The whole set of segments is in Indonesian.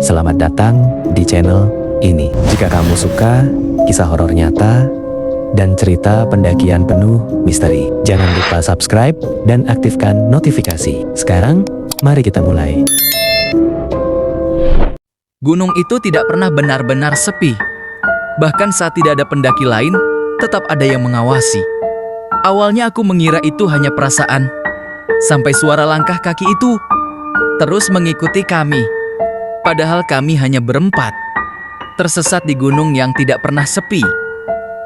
Selamat datang di channel ini. Jika kamu suka kisah horor nyata dan cerita pendakian penuh misteri, jangan lupa subscribe dan aktifkan notifikasi. Sekarang, mari kita mulai. Gunung itu tidak pernah benar-benar sepi. Bahkan saat tidak ada pendaki lain, tetap ada yang mengawasi. Awalnya aku mengira itu hanya perasaan, sampai suara langkah kaki itu terus mengikuti kami. Padahal kami hanya berempat, tersesat di gunung yang tidak pernah sepi.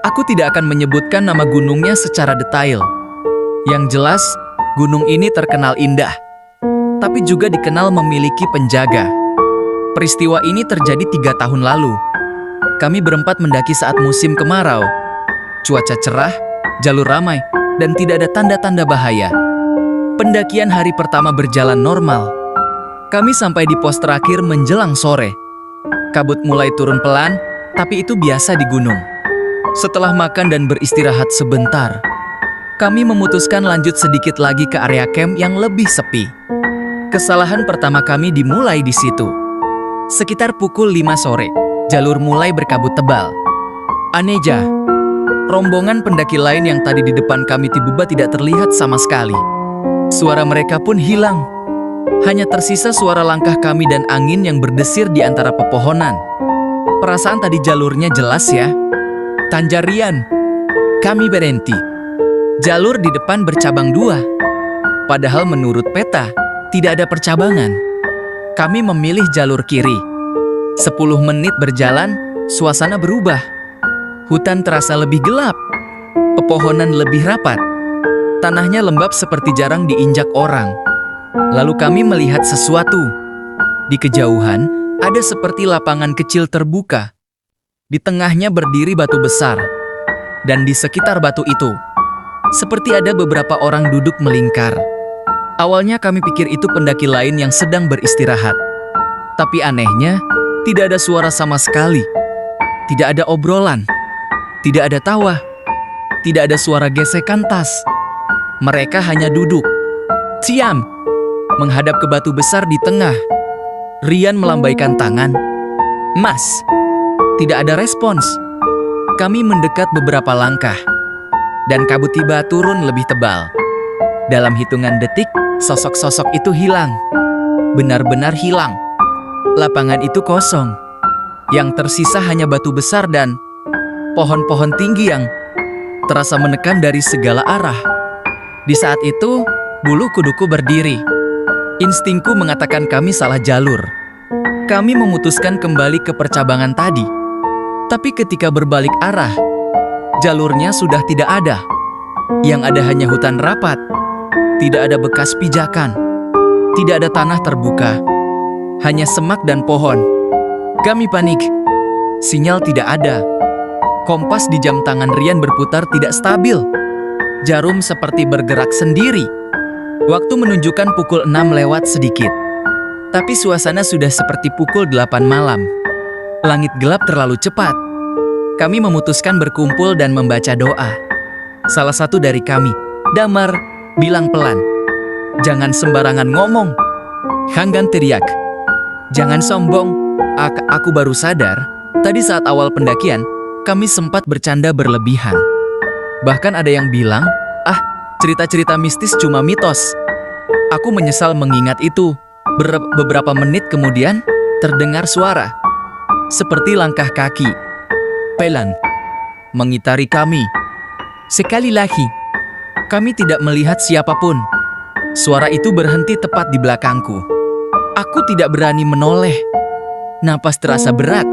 Aku tidak akan menyebutkan nama gunungnya secara detail. Yang jelas, gunung ini terkenal indah, tapi juga dikenal memiliki penjaga. Peristiwa ini terjadi 3 tahun lalu. Kami berempat mendaki saat musim kemarau. Cuaca cerah, jalur ramai, dan tidak ada tanda-tanda bahaya. Pendakian hari pertama berjalan normal. Kami sampai di pos terakhir menjelang sore. Kabut mulai turun pelan, tapi itu biasa di gunung. Setelah makan dan beristirahat sebentar, kami memutuskan lanjut sedikit lagi ke area camp yang lebih sepi. Kesalahan pertama kami dimulai di situ. Sekitar pukul 5 sore, jalur mulai berkabut tebal. Anehnya, rombongan pendaki lain yang tadi di depan kami tiba-tiba tidak terlihat sama sekali. Suara mereka pun hilang. Hanya tersisa suara langkah kami dan angin yang berdesir di antara pepohonan. Perasaan tadi jalurnya jelas ya. Tanjarian. Kami berhenti. Jalur di depan bercabang 2. Padahal menurut peta, tidak ada percabangan. Kami memilih jalur kiri. 10 menit berjalan, suasana berubah. Hutan terasa lebih gelap. Pepohonan lebih rapat. Tanahnya lembab seperti jarang diinjak orang. Lalu kami melihat sesuatu. Di kejauhan, ada seperti lapangan kecil terbuka. Di tengahnya berdiri batu besar. Dan di sekitar batu itu, seperti ada beberapa orang duduk melingkar. Awalnya kami pikir itu pendaki lain yang sedang beristirahat. Tapi anehnya, tidak ada suara sama sekali. Tidak ada obrolan. Tidak ada tawa. Tidak ada suara gesekan tas. Mereka hanya duduk. Diam. Menghadap ke batu besar di tengah. Rian melambaikan tangan. Mas. Tidak ada respons. Kami mendekat beberapa langkah. Dan kabut tiba turun lebih tebal. Dalam hitungan detik, sosok-sosok itu hilang. Benar-benar hilang. Lapangan itu kosong. Yang tersisa hanya batu besar dan pohon-pohon tinggi yang terasa menekan dari segala arah. Di saat itu, bulu kuduku berdiri. Instingku mengatakan kami salah jalur. Kami memutuskan kembali ke percabangan tadi. Tapi ketika berbalik arah, jalurnya sudah tidak ada. Yang ada hanya hutan rapat. Tidak ada bekas pijakan. Tidak ada tanah terbuka. Hanya semak dan pohon. Kami panik. Sinyal tidak ada. Kompas di jam tangan Rian berputar tidak stabil. Jarum seperti bergerak sendiri. Waktu menunjukkan pukul 6 lewat sedikit. Tapi suasana sudah seperti pukul 8 malam. Langit gelap terlalu cepat. Kami memutuskan berkumpul dan membaca doa. Salah satu dari kami, Damar, bilang pelan, "Jangan sembarangan ngomong." Hanggan teriak, "Jangan sombong." Aku baru sadar, tadi saat awal pendakian, kami sempat bercanda berlebihan. Bahkan ada yang bilang, cerita-cerita mistis cuma mitos. Aku menyesal mengingat itu. Beberapa menit kemudian, terdengar suara. Seperti langkah kaki. Pelan. Mengitari kami. Sekali lagi. Kami tidak melihat siapapun. Suara itu berhenti tepat di belakangku. Aku tidak berani menoleh. Napas terasa berat.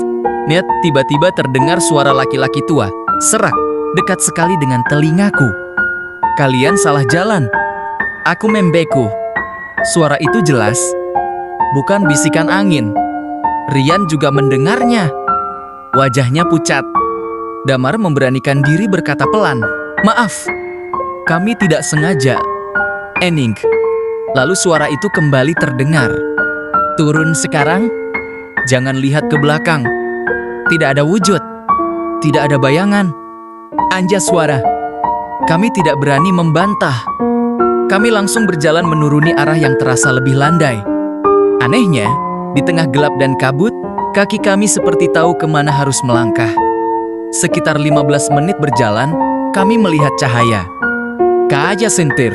Tiba-tiba terdengar suara laki-laki tua. Serak, dekat sekali dengan telingaku. "Kalian salah jalan." Aku membeku. Suara itu jelas. Bukan bisikan angin. Rian juga mendengarnya. Wajahnya pucat. Damar memberanikan diri berkata pelan, "Maaf. Kami tidak sengaja." Ening. Lalu suara itu kembali terdengar. "Turun sekarang. Jangan lihat ke belakang." Tidak ada wujud. Tidak ada bayangan. Anjas suara. Kami tidak berani membantah. Kami langsung berjalan menuruni arah yang terasa lebih landai. Anehnya, Di tengah gelap dan kabut, kaki kami seperti tahu kemana harus melangkah. Sekitar 15 menit berjalan, kami melihat cahaya. Kaja sentir.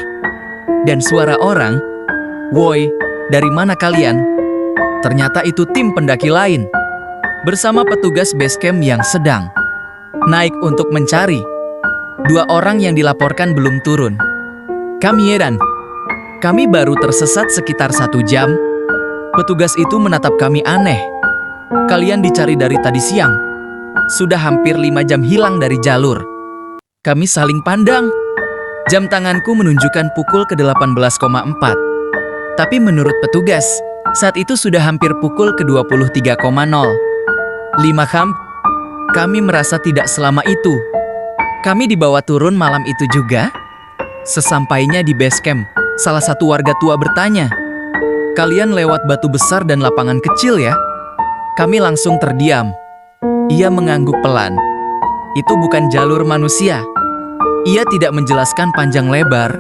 Dan suara orang, "Woi, dari mana kalian?" Ternyata itu tim pendaki lain. Bersama petugas base camp yang sedang naik untuk mencari. 2 orang yang dilaporkan belum turun. Kami heran. Kami baru tersesat sekitar 1 jam. Petugas itu menatap kami aneh. "Kalian dicari dari tadi siang. Sudah hampir 5 jam hilang dari jalur." Kami saling pandang. Jam tanganku menunjukkan pukul ke-18,4. Tapi menurut petugas, saat itu sudah hampir pukul ke-23,0. 5 jam. Kami merasa tidak selama itu. Kami dibawa turun malam itu juga. Sesampainya di base camp, salah satu warga tua bertanya, "Kalian lewat batu besar dan lapangan kecil ya?" Kami langsung terdiam. Ia mengangguk pelan. "Itu bukan jalur manusia." Ia tidak menjelaskan panjang lebar.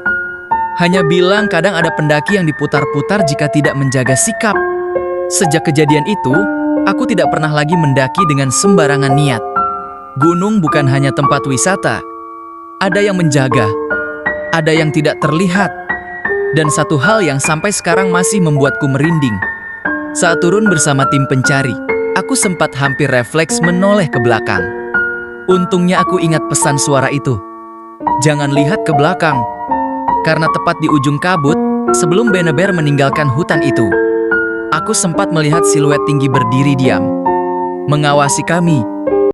Hanya bilang kadang ada pendaki yang diputar-putar jika tidak menjaga sikap. Sejak kejadian itu, aku tidak pernah lagi mendaki dengan sembarangan niat. Gunung bukan hanya tempat wisata. Ada yang menjaga. Ada yang tidak terlihat. Dan satu hal yang sampai sekarang masih membuatku merinding. Saat turun bersama tim pencari, aku sempat hampir refleks menoleh ke belakang. Untungnya aku ingat pesan suara itu. Jangan lihat ke belakang. Karena tepat di ujung kabut, sebelum bear meninggalkan hutan itu, aku sempat melihat siluet tinggi berdiri diam, mengawasi kami.